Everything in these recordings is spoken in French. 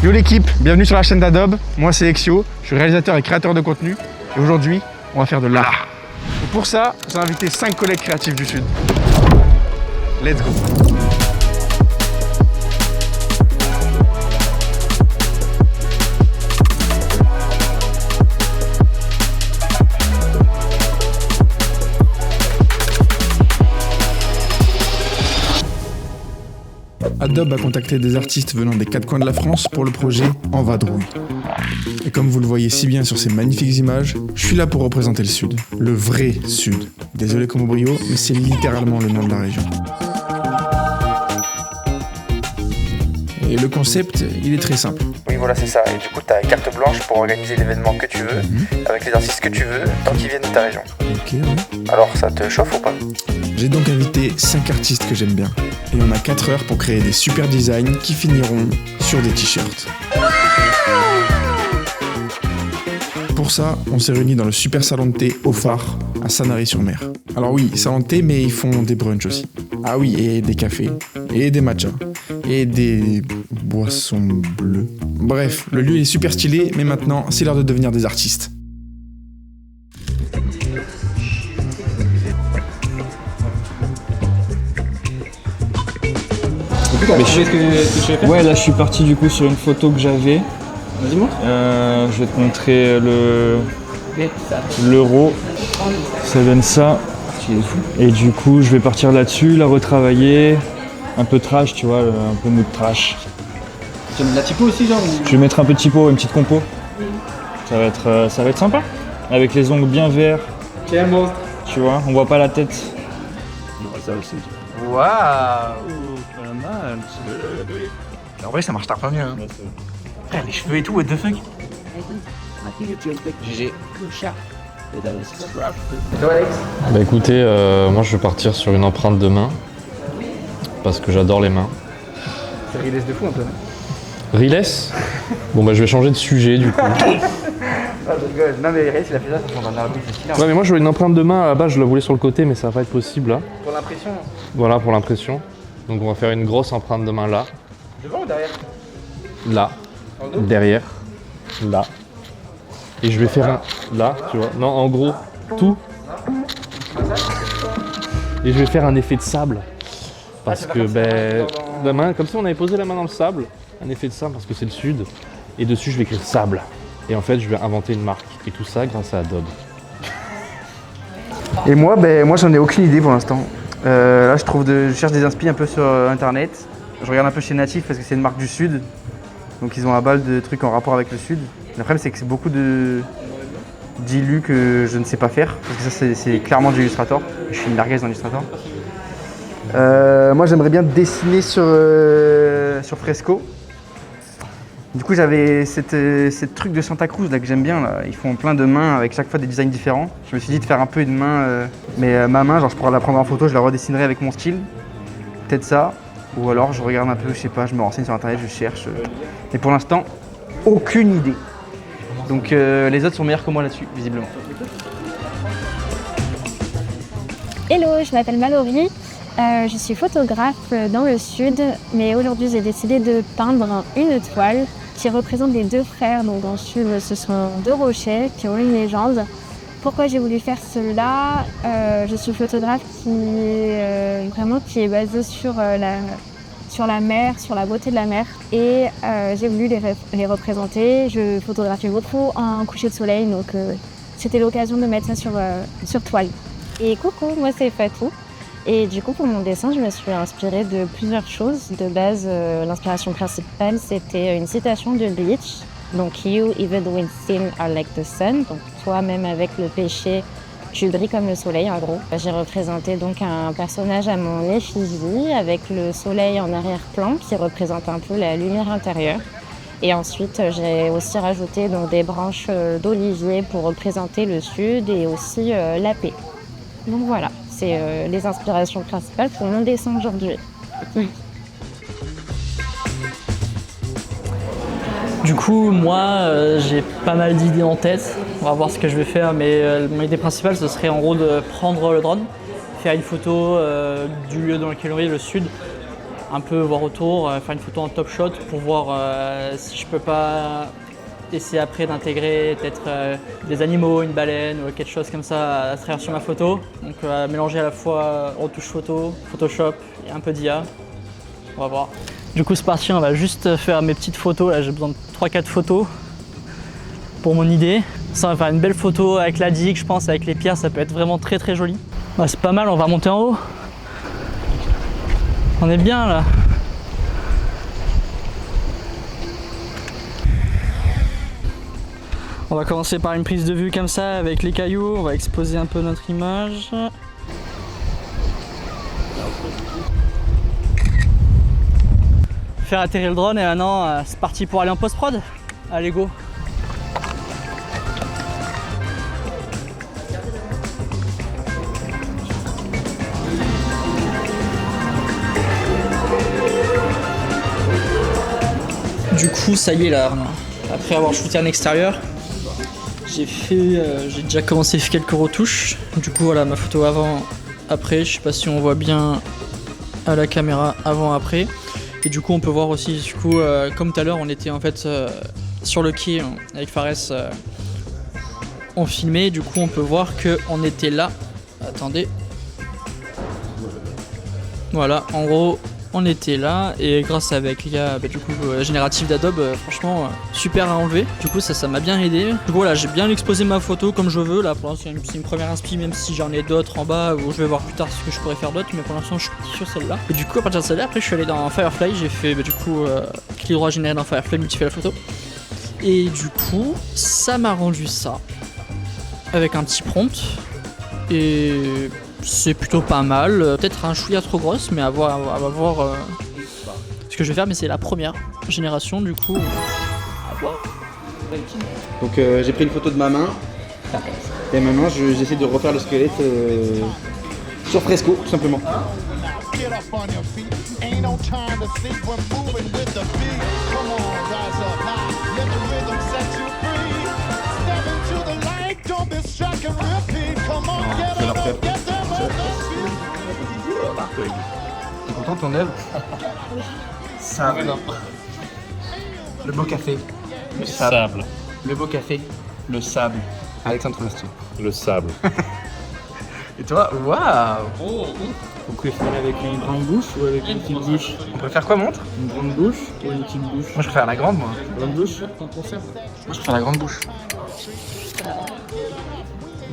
Yo l'équipe, bienvenue sur la chaîne d'Adobe. Moi c'est Exio, je suis réalisateur et créateur de contenu. Et aujourd'hui, on va faire de l'art. Et pour ça, j'ai invité 5 collègues créatifs du Sud. Let's go. Adobe a contacté des artistes venant des 4 coins de la France pour le projet En Vadrouille. Et comme vous le voyez si bien sur ces magnifiques images, je suis là pour représenter le Sud. Le vrai Sud. Désolé comme au brio, mais c'est littéralement le nom de la région. Et le concept, il est très simple. Oui, voilà, c'est ça. Et du coup, tu as carte blanche pour organiser l'événement que tu veux, avec les artistes que tu veux, tant qu'ils viennent de ta région. Ok, ouais. Alors, ça te chauffe ou pas? J'ai donc invité 5 artistes que j'aime bien. Et on a 4 heures pour créer des super designs qui finiront sur des t-shirts. Pour ça, on s'est réunis dans le super salon de thé au phare, à Sanary-sur-Mer. Alors oui, salon de thé, mais ils font des brunchs aussi. Ah oui, et des cafés, et des matchas, et des boissons bleues. Bref, le lieu est super stylé, mais maintenant, c'est l'heure de devenir des artistes. Mais ce que tu veux faire? Ouais, là je suis parti du coup sur une photo que j'avais. Vas-y, montre. Je vais te montrer l'euro. Ça donne ça. Et du coup, je vais partir là-dessus, la retravailler. Un peu trash, tu vois, un peu mood trash. Tu mets de la typo aussi, genre ou... Je vais mettre un peu de typo, une petite compo. Ça va être sympa. Avec les ongles bien verts. Quel monstre. Tu vois, on voit pas la tête. Waouh. Pas mal. En vrai, ça marche pas mieux. Hein. Frère, les cheveux et tout, what the fuck. GG. Toi, Alex? Bah écoutez, moi je vais partir sur une empreinte de main. Parce que j'adore les mains. C'est Riles de fou un peu. Riles? Bon bah je vais changer de sujet du coup. Ah, je rigole. Non, mais Riles, il a fait ça, ça prend un arbre, c'est stylé. Ouais mais moi je voulais une empreinte de main, à la base je la voulais sur le côté mais ça va pas être possible là. Pour l'impression. Voilà pour l'impression. Donc on va faire une grosse empreinte de main là. Devant ou derrière? Là. Derrière. Là. Et je vais faire un... Là, tu vois. Non, en gros, tout. Et je vais faire un effet de sable. Parce que, ben, la main, comme si on avait posé la main dans le sable. Un effet de sable parce que c'est le sud. Et dessus, je vais écrire sable. Et en fait, je vais inventer une marque. Et tout ça grâce à Adobe. Et moi, moi j'en ai aucune idée pour l'instant. Là, je cherche des inspi un peu sur internet. Je regarde un peu chez Natif parce que c'est une marque du sud. Donc ils ont un bal de trucs en rapport avec le sud. Le problème, c'est que c'est beaucoup d'illus que je ne sais pas faire. Parce que ça, c'est clairement de l'Illustrator. Je suis une larguez dans l'Illustrator. Moi, j'aimerais bien dessiner sur Fresco. Du coup, j'avais cette truc de Santa Cruz là, que j'aime bien. Là. Ils font plein de mains avec chaque fois des designs différents. Je me suis dit de faire un peu une main, mais ma main, genre je pourrais la prendre en photo, je la redessinerai avec mon style. Peut-être ça. Ou alors je regarde un peu, je sais pas, je me renseigne sur internet, je cherche. Mais pour l'instant, aucune idée. Donc les autres sont meilleurs que moi là-dessus, visiblement. Hello, je m'appelle Mallory, je suis photographe dans le sud, mais aujourd'hui j'ai décidé de peindre une toile qui représente les 2 frères. Donc dans le sud, ce sont 2 rochers qui ont une légende. Pourquoi j'ai voulu faire cela? Je suis photographe qui est basé sur la mer, sur la beauté de la mer. Et j'ai voulu les représenter. Je photographie beaucoup en coucher de soleil, donc c'était l'occasion de mettre ça sur toile. Et coucou, moi c'est Fatou. Et du coup, pour mon dessin, je me suis inspirée de plusieurs choses. De base, l'inspiration principale, c'était une citation de Bleach. Donc, you, even when sin are like the sun. Donc, toi, même avec le péché, tu brilles comme le soleil, en gros. J'ai représenté donc un personnage à mon effigie avec le soleil en arrière-plan qui représente un peu la lumière intérieure. Et ensuite, j'ai aussi rajouté donc, des branches d'olivier pour représenter le sud et aussi la paix. Donc voilà, c'est les inspirations principales pour mon dessin aujourd'hui. Du coup, moi, j'ai pas mal d'idées en tête. On va voir ce que je vais faire, mais mon idée principale, ce serait en gros de prendre le drone, faire une photo du lieu dans lequel on est, le sud, un peu voir autour, faire une photo en top shot pour voir si je peux pas essayer après d'intégrer peut-être des animaux, une baleine ou quelque chose comme ça à travers sur ma photo. Donc mélanger à la fois retouche photo, Photoshop et un peu d'IA. On va voir. Du coup c'est parti, on va juste faire mes petites photos. Là j'ai besoin de 3-4 photos pour mon idée. Ça va faire une belle photo avec la digue, je pense, avec les pierres, ça peut être vraiment très très joli. Ouais, c'est pas mal, on va monter en haut. On est bien là. On va commencer par une prise de vue comme ça avec les cailloux, on va exposer un peu notre image. Faire atterrir le drone et maintenant c'est parti pour aller en post-prod. Allez go. Du coup ça y est là, après avoir shooté en extérieur, j'ai déjà commencé à faire quelques retouches. Du coup voilà ma photo avant, après, je sais pas si on voit bien à la caméra avant après. Et du coup on peut voir aussi, du coup comme tout à l'heure on était en fait sur le quai avec Fares, on filmait, du coup on peut voir qu'on était là. Attendez. Voilà, en gros on était là et grâce avec l'IA générative d'Adobe, franchement super à enlever. Du coup ça m'a bien aidé. Du coup voilà, j'ai bien exposé ma photo comme je veux. Là pour l'instant c'est une première inspi, même si j'en ai d'autres en bas où je vais voir plus tard ce que je pourrais faire d'autres, mais pour l'instant je suis parti sur celle-là. Et du coup à partir de celle-là, après je suis allé dans Firefly, j'ai fait clic droit généré dans Firefly, multifier la photo. Et du coup ça m'a rendu ça avec un petit prompt et c'est plutôt pas mal, peut-être un chouïa trop grosse, mais à voir ce que je vais faire, mais c'est la première génération du coup. À voir. Donc j'ai pris une photo de ma main et maintenant j'essaie de refaire le squelette sur fresco tout simplement. T'es content de ton œuvre? Sable. Le beau café. Le sable. Le beau café. Le sable. Alexandre Forestier. Le sable. Et toi? Waouh! Vous préférez avec une grande bouche ou avec une petite bouche? On préfère quoi, montre? Une grande bouche ou une petite bouche? Moi je préfère la grande, moi. Grande bouche? Moi je préfère la grande bouche.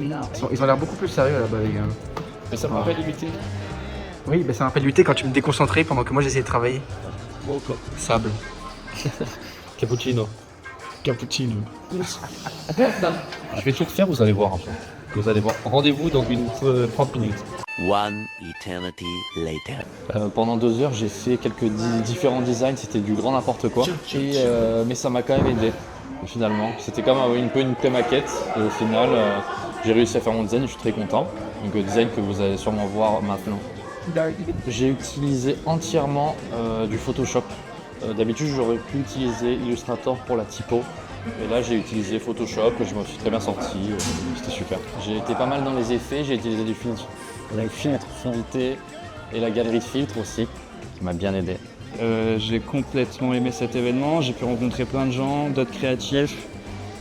Ils ont l'air beaucoup plus sérieux là-bas, les gars. Mais ça m'a pas limité. Oui, bah ça m'a fait lutter quand tu me déconcentrais pendant que moi j'essayais de travailler. Bon, quoi. Sable. Cappuccino. Cappuccino. Je vais tout refaire, vous allez voir un peu. Vous allez voir. Rendez-vous dans 30 minutes. One eternity later. Pendant 2 heures, j'ai fait quelques différents designs, c'était du grand n'importe quoi. Mais ça m'a quand même aidé, finalement. C'était comme un peu une pré-maquette. Et au final, j'ai réussi à faire mon design et je suis très content. Donc le design que vous allez sûrement voir maintenant. J'ai utilisé entièrement du Photoshop. D'habitude, j'aurais pu utiliser Illustrator pour la typo. Et là, j'ai utilisé Photoshop et je me suis très bien sorti. C'était super. J'ai été pas mal dans les effets. J'ai utilisé du filtre finalité et la galerie de filtres aussi, qui m'a bien aidé. J'ai complètement aimé cet événement. J'ai pu rencontrer plein de gens, d'autres créatifs.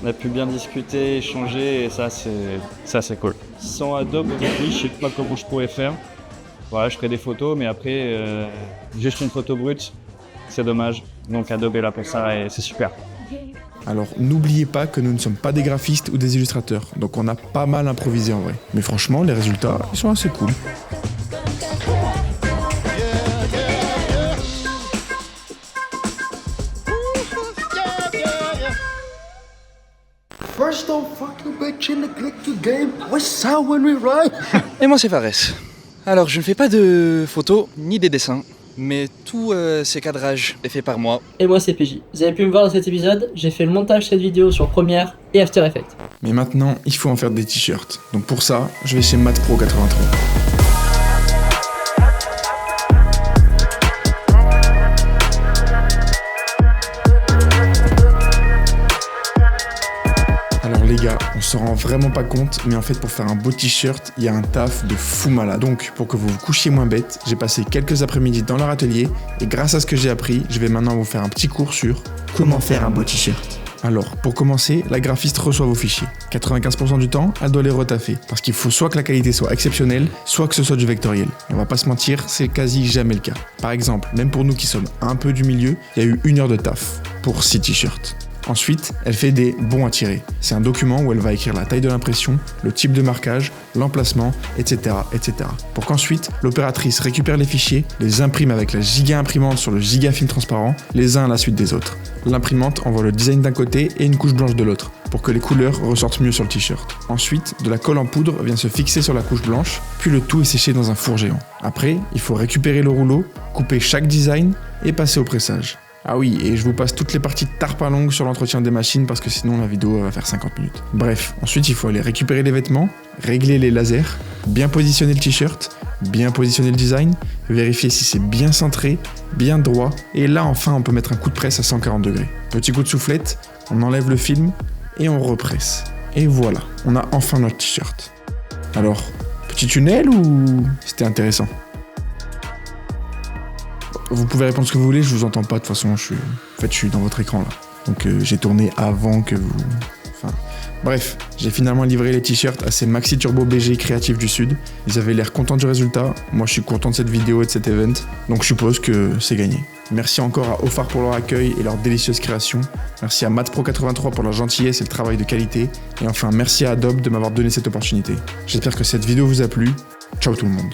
On a pu bien discuter, échanger et ça, c'est cool. Sans Adobe, aujourd'hui, je sais pas comment je pourrais faire. Voilà, je ferai des photos, mais après, juste une photo brute, c'est dommage. Donc Adobe est là pour ça et c'est super. Alors n'oubliez pas que nous ne sommes pas des graphistes ou des illustrateurs, donc on a pas mal improvisé en vrai. Mais franchement, les résultats, ils sont assez cool. Et moi c'est Fares. Alors je ne fais pas de photos ni des dessins, mais tous ces cadrages est fait par moi. Et moi c'est PJ. Vous avez pu me voir dans cet épisode, j'ai fait le montage de cette vidéo sur Premiere et After Effects. Mais maintenant, il faut en faire des t-shirts. Donc pour ça, je vais chez Matt Pro 83. Alors les gars, gars, on s'en rend vraiment pas compte, mais en fait pour faire un beau t-shirt, il y a un taf de fou malade. Donc pour que vous vous couchiez moins bête, j'ai passé quelques après-midi dans leur atelier et grâce à ce que j'ai appris, je vais maintenant vous faire un petit cours sur comment faire un beau t-shirt. Alors, pour commencer, la graphiste reçoit vos fichiers. 95% du temps, elle doit les retaffer. Parce qu'il faut soit que la qualité soit exceptionnelle, soit que ce soit du vectoriel. Et on va pas se mentir, c'est quasi jamais le cas. Par exemple, même pour nous qui sommes un peu du milieu, il y a eu 1 heure de taf pour 6 t-shirts. Ensuite, elle fait des bons à tirer. C'est un document où elle va écrire la taille de l'impression, le type de marquage, l'emplacement, etc., etc. Pour qu'ensuite, l'opératrice récupère les fichiers, les imprime avec la giga imprimante sur le giga film transparent, les uns à la suite des autres. L'imprimante envoie le design d'un côté et une couche blanche de l'autre, pour que les couleurs ressortent mieux sur le t-shirt. Ensuite, de la colle en poudre vient se fixer sur la couche blanche, puis le tout est séché dans un four géant. Après, il faut récupérer le rouleau, couper chaque design et passer au pressage. Ah oui, et je vous passe toutes les parties tarpin longues sur l'entretien des machines parce que sinon la vidéo va faire 50 minutes. Bref, ensuite il faut aller récupérer les vêtements, régler les lasers, bien positionner le t-shirt, bien positionner le design, vérifier si c'est bien centré, bien droit, et là enfin on peut mettre un coup de presse à 140 degrés. Petit coup de soufflette, on enlève le film et on represse. Et voilà, on a enfin notre t-shirt. Alors, petit tunnel ou c'était intéressant ? Vous pouvez répondre ce que vous voulez, je vous entends pas, de toute façon, je suis dans votre écran là. Donc j'ai tourné avant que vous... Bref, j'ai finalement livré les t-shirts à ces Maxi Turbo BG créatifs du Sud. Ils avaient l'air contents du résultat, moi je suis content de cette vidéo et de cet event, donc je suppose que c'est gagné. Merci encore à Ofar pour leur accueil et leur délicieuse création. Merci à MathPro83 pour leur gentillesse et le travail de qualité. Et enfin, merci à Adobe de m'avoir donné cette opportunité. J'espère que cette vidéo vous a plu. Ciao tout le monde.